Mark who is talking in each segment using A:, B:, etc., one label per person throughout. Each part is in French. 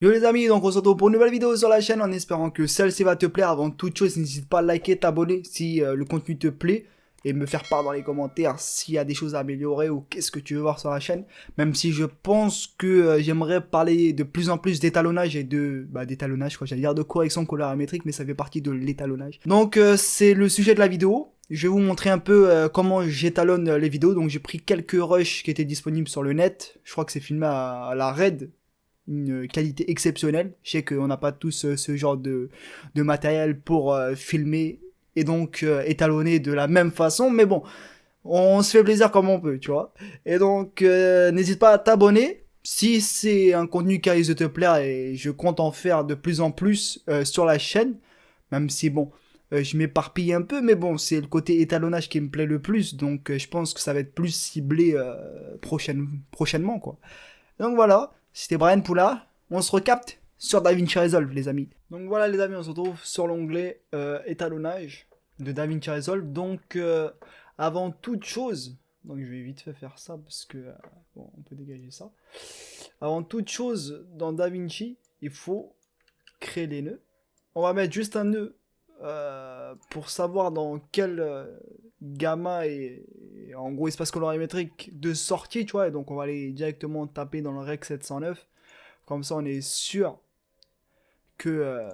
A: Yo les amis, donc on se retrouve pour une nouvelle vidéo sur la chaîne en espérant que celle-ci va te plaire. Avant toute chose, n'hésite pas à liker, t'abonner si le contenu te plaît et me faire part dans les commentaires s'il y a des choses à améliorer ou qu'est-ce que tu veux voir sur la chaîne. Même si je pense que j'aimerais parler de plus en plus d'étalonnage et d'étalonnage quoi, j'allais dire de correction colorimétrique, mais ça fait partie de l'étalonnage. Donc c'est le sujet de la vidéo. Je vais vous montrer un peu comment j'étalonne les vidéos. Donc j'ai pris quelques rushs qui étaient disponibles sur le net. Je crois que c'est filmé à la Red, une qualité exceptionnelle. Je sais qu'on n'a pas tous ce genre de matériel pour filmer et donc étalonner de la même façon, mais bon, on se fait plaisir comme on peut, tu vois. Et donc, n'hésite pas à t'abonner si c'est un contenu qui risque de te plaire et je compte en faire de plus en plus sur la chaîne, même si bon, je m'éparpille un peu, mais bon, c'est le côté étalonnage qui me plaît le plus, donc je pense que ça va être plus ciblé prochainement, quoi. Donc voilà, c'était Brian Poula. On se recapte sur DaVinci Resolve, les amis. Donc voilà, les amis, on se retrouve sur l'onglet étalonnage de DaVinci Resolve. Donc, avant toute chose, donc je vais vite fait faire ça parce que bon, on peut dégager ça. Avant toute chose, dans DaVinci, il faut créer les nœuds. On va mettre juste un nœud pour savoir dans quel gamma et en gros espace colorimétrique de sortie, tu vois. Et donc on va aller directement taper dans le Rec 709. Comme ça on est sûr que,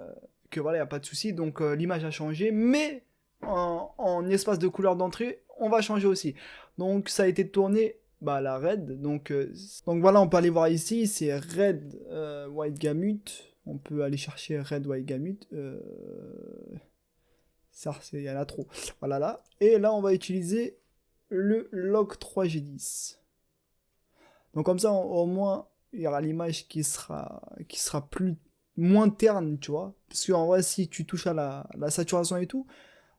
A: que voilà, il n'y a pas de souci. Donc l'image a changé, mais en espace de couleur d'entrée, on va changer aussi. Donc ça a été tourné bah, à la Red. Donc voilà, on peut aller voir ici, c'est Red White Gamut. On peut aller chercher Red White Gamut. Ça, il y en a trop. Voilà là. Et là, on va utiliser le log 3G10. Donc comme ça, au moins, il y aura l'image qui sera moins terne, tu vois. Parce qu'en vrai, si tu touches à la saturation et tout,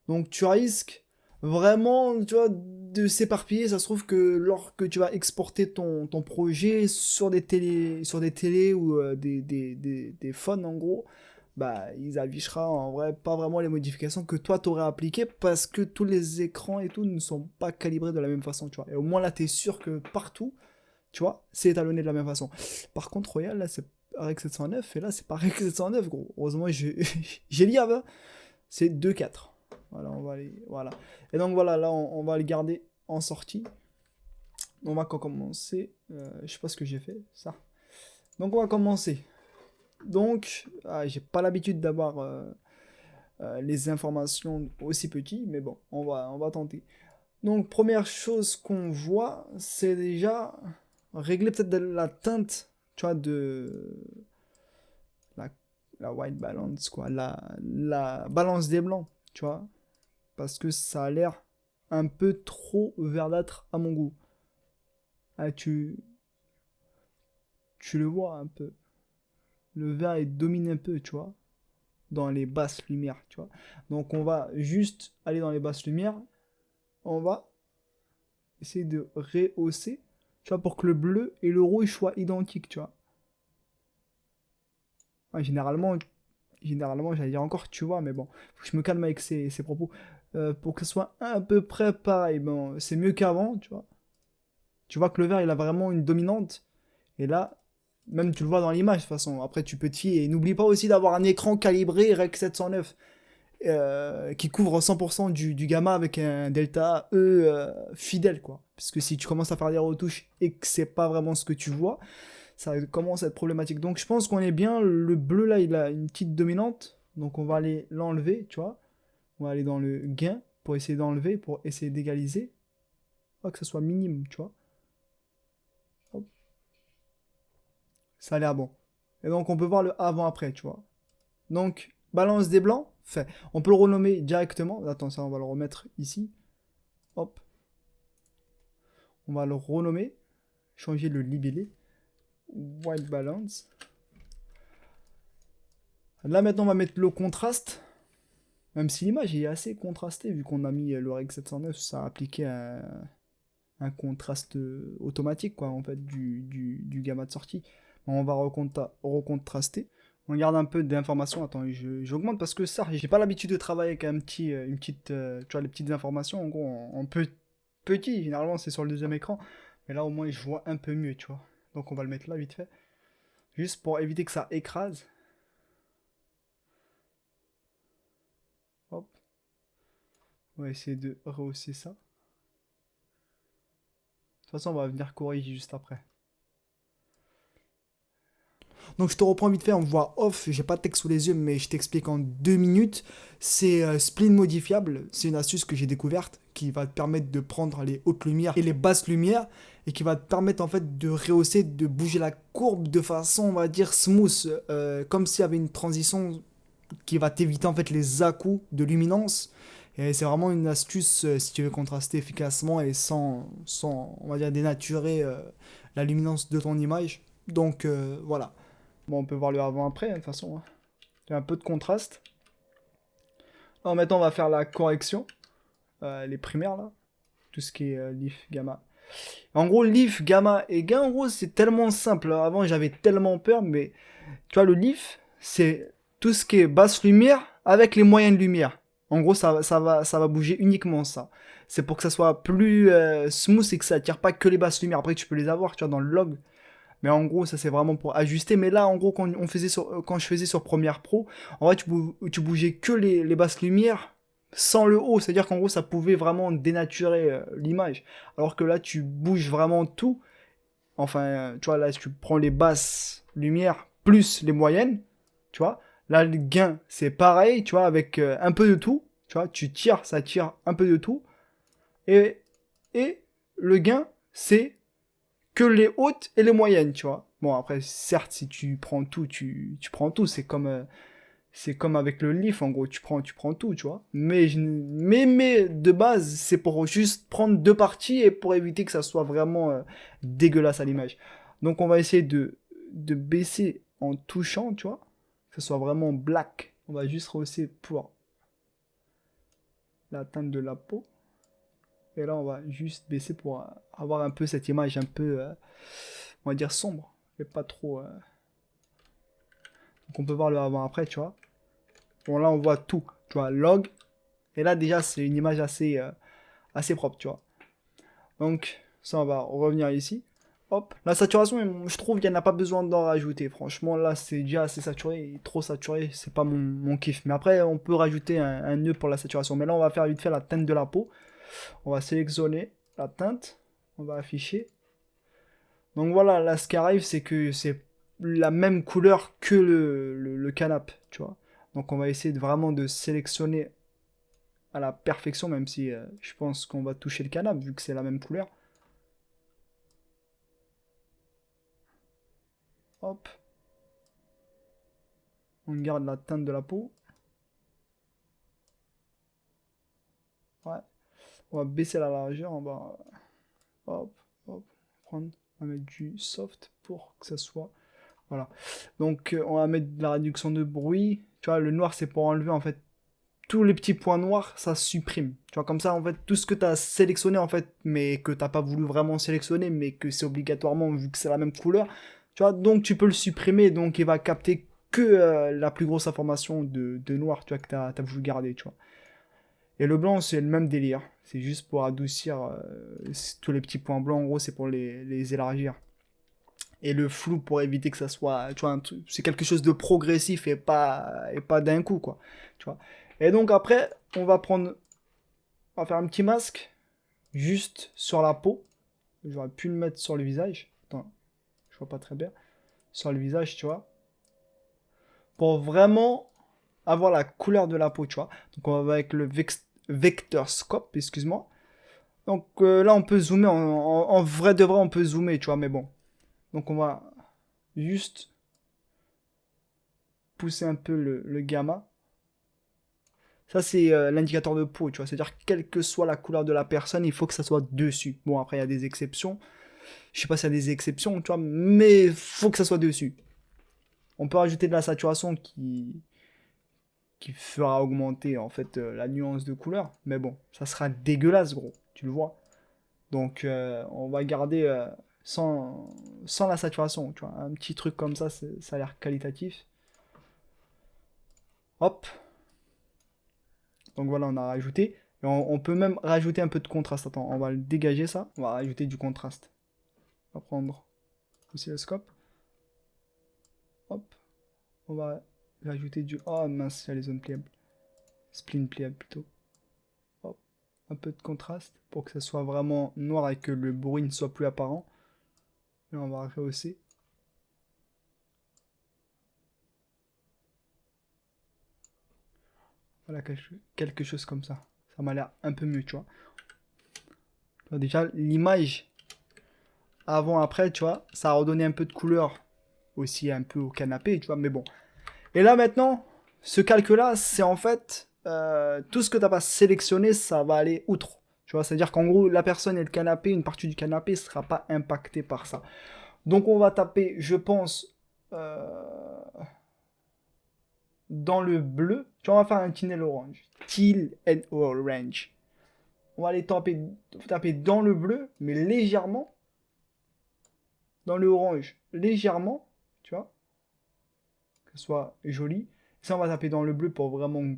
A: donc tu risques vraiment, tu vois, de s'éparpiller. Ça se trouve que lorsque tu vas exporter ton projet sur des télés ou des phones, en gros, bah, ils affichera en vrai pas vraiment les modifications que toi t'aurais appliquées parce que tous les écrans et tout ne sont pas calibrés de la même façon, tu vois. Et au moins là, t'es sûr que partout, tu vois, c'est étalonné de la même façon. Par contre, Royal, là, c'est RX 709 et là, c'est pas RX 709, gros. Heureusement, j'ai l'IA, hein. C'est 2.4. Voilà, on va aller. Voilà. Et donc voilà, là, on va le garder en sortie. On va commencer. Je sais pas ce que j'ai fait, ça. Donc on va commencer. Donc, j'ai pas l'habitude d'avoir les informations aussi petites, mais bon, on va tenter. Donc, première chose qu'on voit, c'est déjà régler peut-être la teinte, tu vois, de la, la white balance, quoi, la balance des blancs, tu vois, parce que ça a l'air un peu trop verdâtre à mon goût. Ah, tu le vois un peu. Le vert, il domine un peu, tu vois, dans les basses lumières, tu vois. Donc, on va juste aller dans les basses lumières. On va essayer de rehausser, tu vois, pour que le bleu et le rouge soient identiques, tu vois. Ouais, généralement, j'allais dire encore, tu vois, mais bon, faut que je me calme avec ces propos. Pour que ce soit à peu près pareil, bon, c'est mieux qu'avant, tu vois. Tu vois que le vert, il a vraiment une dominante. Et là, même tu le vois dans l'image, de toute façon. Après, tu peux te fier. Et n'oublie pas aussi d'avoir un écran calibré Rec 709 qui couvre 100% du gamma avec un delta E fidèle, quoi. Parce que si tu commences à faire des retouches et que c'est pas vraiment ce que tu vois, ça commence à être problématique. Donc je pense qu'on est bien. Le bleu là, il a une petite dominante. Donc on va aller l'enlever, tu vois. On va aller dans le gain pour essayer d'enlever, pour essayer d'égaliser. Oh, que ça soit minime, tu vois. Hop. Ça a l'air bon. Et donc on peut voir le avant-après, tu vois. Donc balance des blancs, fait. On peut le renommer directement. Attends, ça on va le remettre ici. Hop. On va le renommer. Changer le libellé. White balance. Là maintenant on va mettre le contraste. Même si l'image est assez contrastée, vu qu'on a mis le Rec 709, ça a appliqué un contraste automatique, quoi, en fait, du gamma de sortie. On va recontraster. On garde un peu d'informations. Attends, j'augmente parce que ça, j'ai pas l'habitude de travailler avec une petite, tu vois, les petites informations, en gros, petit. Généralement, c'est sur le deuxième écran. Mais là, au moins, je vois un peu mieux, tu vois. Donc, on va le mettre là, vite fait. Juste pour éviter que ça écrase. Hop. On va essayer de rehausser ça. De toute façon, on va venir corriger juste après. Donc je te reprends vite fait en voix off, j'ai pas de texte sous les yeux mais je t'explique en 2 minutes. C'est spline modifiable, c'est une astuce que j'ai découverte qui va te permettre de prendre les hautes lumières et les basses lumières et qui va te permettre en fait de rehausser, de bouger la courbe de façon on va dire smooth, comme s'il y avait une transition qui va t'éviter en fait les à-coups de luminance. Et c'est vraiment une astuce si tu veux contraster efficacement et sans on va dire dénaturer la luminance de ton image. Donc voilà. Bon, on peut voir le avant-après, de toute façon. Hein. Il y a un peu de contraste. Alors maintenant, on va faire la correction. Les primaires, là. Tout ce qui est leaf, gamma. En gros, leaf, gamma et gain, en gros, c'est tellement simple. Alors, avant, j'avais tellement peur, mais... Tu vois, le leaf, c'est tout ce qui est basse lumière avec les moyennes lumières. En gros, ça va bouger uniquement ça. C'est pour que ça soit plus smooth et que ça attire pas que les basses lumières. Après, tu peux les avoir, tu vois, dans le log. Mais en gros, ça c'est vraiment pour ajuster. Mais là, en gros, quand je faisais sur Premiere Pro, en vrai, tu bougeais que les basses lumières sans le haut. C'est-à-dire qu'en gros, ça pouvait vraiment dénaturer l'image. Alors que là, tu bouges vraiment tout. Enfin, tu vois, là, si tu prends les basses lumières plus les moyennes, tu vois. Là, le gain, c'est pareil, tu vois, avec un peu de tout. Tu vois, tu tires, ça tire un peu de tout. Et le gain, c'est que les hautes et les moyennes, tu vois. Bon, après, certes, si tu prends tout, tu prends tout. C'est comme avec le leaf, en gros, tu prends tout, tu vois. Mais de base, c'est pour juste prendre deux parties et pour éviter que ça soit vraiment dégueulasse à l'image. Donc, on va essayer de baisser en touchant, tu vois. Que ce soit vraiment black. On va juste rehausser pour la teinte de la peau. Et là, on va juste baisser pour avoir un peu cette image un peu, on va dire, sombre. Et pas trop... Donc on peut voir le avant-après, tu vois. Bon, là, on voit tout. Tu vois, log. Et là, déjà, c'est une image assez propre, tu vois. Donc, ça, on va revenir ici. Hop. La saturation, je trouve qu'il n'y en a pas besoin d'en rajouter. Franchement, là, c'est déjà assez saturé. Trop saturé, c'est pas mon kiff. Mais après, on peut rajouter un nœud pour la saturation. Mais là, on va faire vite fait la teinte de la peau. On va sélectionner la teinte. On va afficher. Donc voilà, là, ce qui arrive, c'est que c'est la même couleur que le canap', tu vois. Donc on va essayer vraiment de sélectionner à la perfection, même si je pense qu'on va toucher le canap', vu que c'est la même couleur. Hop. On garde la teinte de la peau. Ouais. On va baisser la largeur, on va... Hop, hop. Prendre. On va mettre du soft pour que ça soit... Voilà. Donc on va mettre de la réduction de bruit. Tu vois, le noir, c'est pour enlever, en fait, tous les petits points noirs, ça supprime. Tu vois, comme ça, en fait, tout ce que tu as sélectionné, en fait, mais que t'as pas voulu vraiment sélectionner, mais que c'est obligatoirement, vu que c'est la même couleur, tu vois, donc tu peux le supprimer, donc il va capter que la plus grosse information de noir, tu vois, que tu as voulu garder, tu vois. Et le blanc, c'est le même délire. C'est juste pour adoucir tous les petits points blancs, en gros, c'est pour les élargir. Et le flou pour éviter que ça soit, tu vois, c'est quelque chose de progressif et pas d'un coup, quoi. Tu vois. Et donc après, on va faire un petit masque juste sur la peau. J'aurais pu le mettre sur le visage. Attends, je vois pas très bien. Sur le visage, tu vois. Pour vraiment avoir la couleur de la peau, tu vois. Donc on va avec le Vector Scope, excuse-moi. Donc là, on peut zoomer. En vrai de vrai, on peut zoomer, tu vois, mais bon. Donc on va juste pousser un peu le gamma. Ça, c'est l'indicateur de peau, tu vois. C'est-à-dire, quelle que soit la couleur de la personne, il faut que ça soit dessus. Bon, après, il y a des exceptions. Je sais pas s'il y a des exceptions, tu vois, mais il faut que ça soit dessus. On peut rajouter de la saturation qui fera augmenter, en fait, la nuance de couleur. Mais bon, ça sera dégueulasse, gros. Tu le vois. Donc, on va garder sans la saturation, tu vois. Un petit truc comme ça, ça a l'air qualitatif. Hop. Donc voilà, on a rajouté. Et on peut même rajouter un peu de contraste. Attends, on va le dégager ça. On va rajouter du contraste. On va prendre aussi le scope. Hop, on va rajouter du... Oh mince, il y a les zones pliables. Spline pliable plutôt. Hop, un peu de contraste pour que ça soit vraiment noir et que le bruit ne soit plus apparent. Et on va rehausser. Voilà, quelque chose comme ça. Ça m'a l'air un peu mieux, tu vois. Déjà, l'image avant-après, tu vois, ça a redonné un peu de couleur aussi un peu au canapé, tu vois, mais bon. Et là, maintenant, ce calque-là, c'est en fait tout ce que tu n'as pas sélectionné, ça va aller outre. Tu vois, c'est-à-dire qu'en gros, la personne et le canapé, une partie du canapé ne sera pas impactée par ça. Donc, on va taper, je pense, dans le bleu. Tu vois, on va faire un tunnel orange. Teal and orange. On va aller taper dans le bleu, mais légèrement. Dans le orange, légèrement. Tu vois, que ce soit joli. Ça, on va taper dans le bleu pour vraiment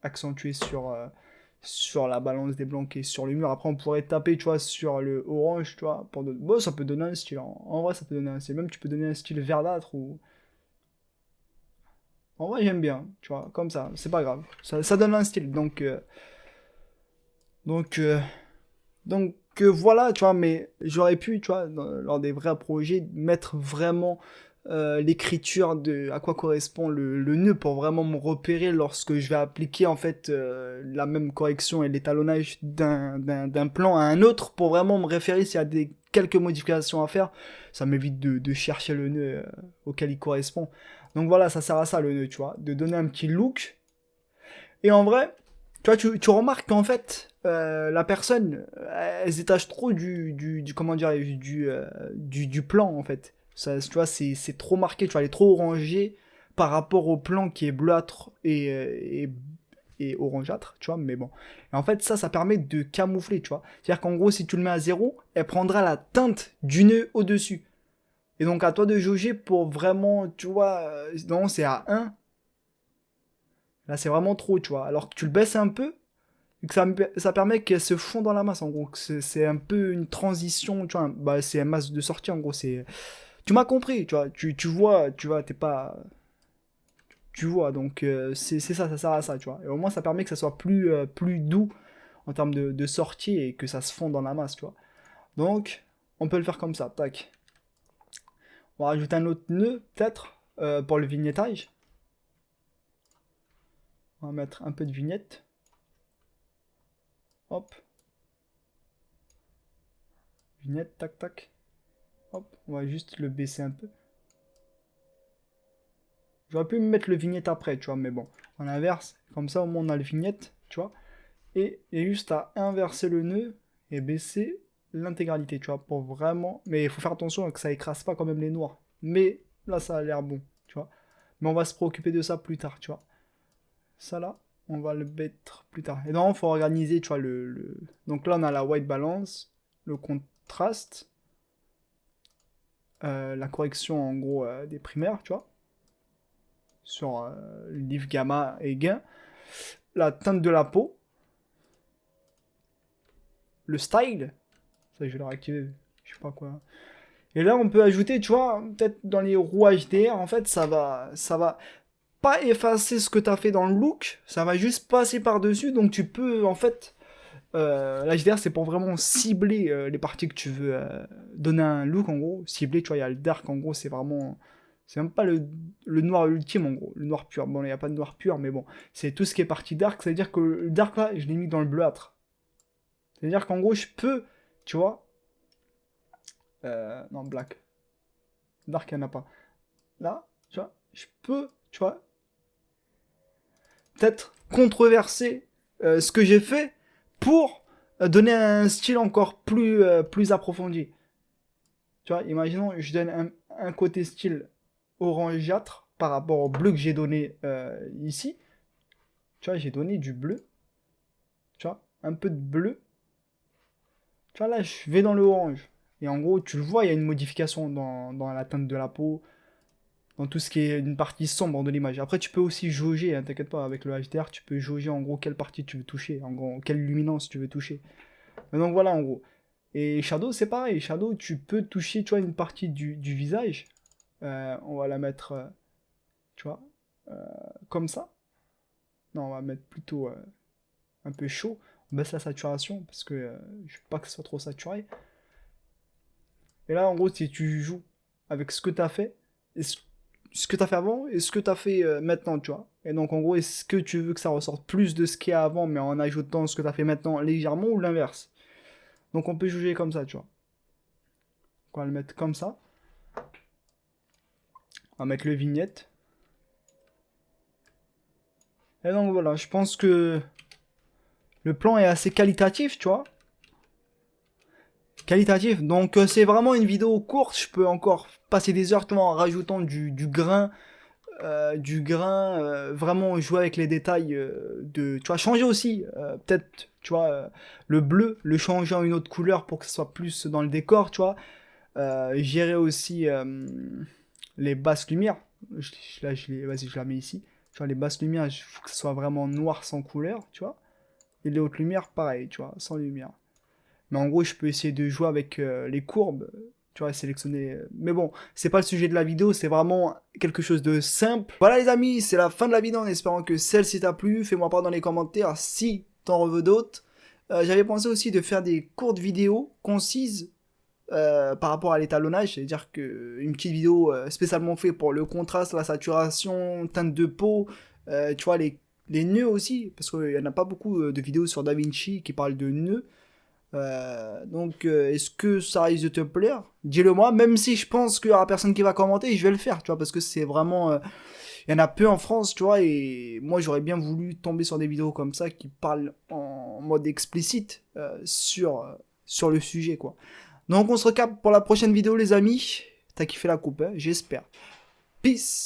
A: accentuer sur la balance des blancs qui est sur le mur. Après, on pourrait taper, tu vois, sur le orange, tu vois. Bon, ça peut donner un style. En vrai, ça peut donner un style. Même, tu peux donner un style verdâtre ou... En vrai, j'aime bien, tu vois, comme ça. C'est pas grave. Ça donne un style. Donc, euh, donc, voilà, tu vois, mais j'aurais pu, tu vois, lors des vrais projets, mettre vraiment l'écriture de à quoi correspond le nœud pour vraiment me repérer lorsque je vais appliquer en fait la même correction et l'étalonnage d'un plan à un autre pour vraiment me référer s'il y a quelques modifications à faire. Ça m'évite de chercher le nœud auquel il correspond. Donc voilà, ça sert à ça le nœud, tu vois, de donner un petit look. Et en vrai, tu vois, tu remarques qu'en fait, la personne, elle se détache trop comment dire, du plan, en fait. Ça, tu vois, c'est trop marqué, tu vois, elle est trop orangée par rapport au plan qui est bleuâtre et orangeâtre, tu vois, mais bon. Et en fait, ça permet de camoufler, tu vois. C'est-à-dire qu'en gros, si tu le mets à 0, elle prendra la teinte du nœud au-dessus. Et donc, à toi de jauger pour vraiment, tu vois, non, c'est à 1. Là, c'est vraiment trop, tu vois. Alors que tu le baisses un peu, et que ça permet qu'elle se fond dans la masse, en gros. C'est un peu une transition, tu vois. Bah, c'est un masse de sortie, en gros. Tu m'as compris, tu vois. Tu vois, t'es pas... Tu vois, donc c'est ça, ça sert à ça, tu vois. Et au moins, ça permet que ça soit plus doux en termes de sortie et que ça se fond dans la masse, tu vois. Donc, on peut le faire comme ça, tac. On va rajouter un autre nœud, peut-être, pour le vignettage. On va mettre un peu de vignette. Hop. Vignette, tac, tac. Hop, on va juste le baisser un peu. J'aurais pu me mettre le vignette après, tu vois, mais bon, on inverse. Comme ça, au moins, on a le vignette, tu vois. Et il y a juste à inverser le nœud et baisser l'intégralité, tu vois, pour vraiment... Mais il faut faire attention que ça écrase pas quand même les noirs. Mais là, ça a l'air bon, tu vois. Mais on va se préoccuper de ça plus tard, tu vois. Ça, là, on va le mettre plus tard. Et donc, il faut organiser, tu vois, Donc là, on a la white balance, le contraste, la correction, en gros, des primaires, tu vois. Sur Liv Gamma et Gain, la teinte de la peau, le style, ça je vais le réactiver, je sais pas quoi. Et là on peut ajouter, tu vois, peut-être dans les rouages HDR, en fait ça va pas effacer ce que tu as fait dans le look, ça va juste passer par-dessus, donc tu peux en fait, l'HDR c'est pour vraiment cibler les parties que tu veux donner un look en gros, cibler, tu vois, il y a le dark en gros, c'est vraiment... C'est même pas le noir ultime en gros, le noir pur. Bon, il n'y a pas de noir pur, mais bon, c'est tout ce qui est partie dark. C'est-à-dire que le dark là, je l'ai mis dans le bleuâtre. C'est-à-dire qu'en gros, je peux, tu vois. Non, black. Dark, il n'y en a pas. Là, tu vois, je peux, tu vois, peut-être controverser ce que j'ai fait pour donner un style encore plus approfondi. Tu vois, imaginons, je donne un côté style orangeâtre par rapport au bleu que j'ai donné ici. Tu vois, j'ai donné du bleu. Tu vois, un peu de bleu. Tu vois, là, je vais dans le orange. Et en gros, tu le vois, il y a une modification dans la teinte de la peau, dans tout ce qui est une partie sombre de l'image. Après, tu peux aussi jauger, hein, t'inquiète pas, avec le HDR, tu peux jauger en gros quelle partie tu veux toucher, en gros, quelle luminance tu veux toucher. Mais donc voilà, en gros. Et Shadow, c'est pareil. Shadow, tu peux toucher, tu vois, une partie du visage. On va la mettre tu vois, comme ça. Non, on va mettre plutôt un peu chaud. On baisse la saturation parce que je veux pas que ce soit trop saturé. Et là, en gros, si tu joues avec ce que tu as fait, et ce que tu as fait avant et ce que tu as fait maintenant, tu vois. Et donc, en gros, est-ce que tu veux que ça ressorte plus de ce qu'il y a avant, mais en ajoutant ce que tu as fait maintenant légèrement ou l'inverse? Donc, on peut juger comme ça, tu vois. On va le mettre comme ça. On va mettre le vignette. Et donc, voilà, je pense que le plan est assez qualitatif, tu vois. Qualitatif, donc c'est vraiment une vidéo courte, je peux encore passer des heures, tu vois, en rajoutant du grain, vraiment jouer avec les détails, tu vois, changer aussi, peut-être, tu vois, le bleu, le changer en une autre couleur pour que ce soit plus dans le décor, tu vois, gérer aussi les basses lumières, vas-y, je la mets ici, tu vois, les basses lumières, il faut que ce soit vraiment noir sans couleur, tu vois, et les hautes lumières, pareil, tu vois, sans lumière. Mais en gros, je peux essayer de jouer avec les courbes, tu vois, sélectionner. Mais bon, c'est pas le sujet de la vidéo, c'est vraiment quelque chose de simple. Voilà les amis, c'est la fin de la vidéo en espérant que celle-ci t'a plu. Fais-moi part dans les commentaires si t'en veux d'autres. J'avais pensé aussi de faire des courtes vidéos concises par rapport à l'étalonnage, c'est-à-dire une petite vidéo spécialement faite pour le contraste, la saturation, teinte de peau, tu vois, les nœuds aussi, parce qu'il n'y en a pas beaucoup de vidéos sur DaVinci qui parlent de nœuds. Donc, est-ce que ça risque de te plaire? Dis-le moi, même si je pense qu'il y aura personne qui va commenter, je vais le faire, tu vois, parce que c'est vraiment... il y en a peu en France, tu vois, et moi j'aurais bien voulu tomber sur des vidéos comme ça qui parlent en mode explicite sur le sujet, quoi. Donc on se recapte pour la prochaine vidéo, les amis. T'as kiffé la coupe, hein, j'espère. Peace!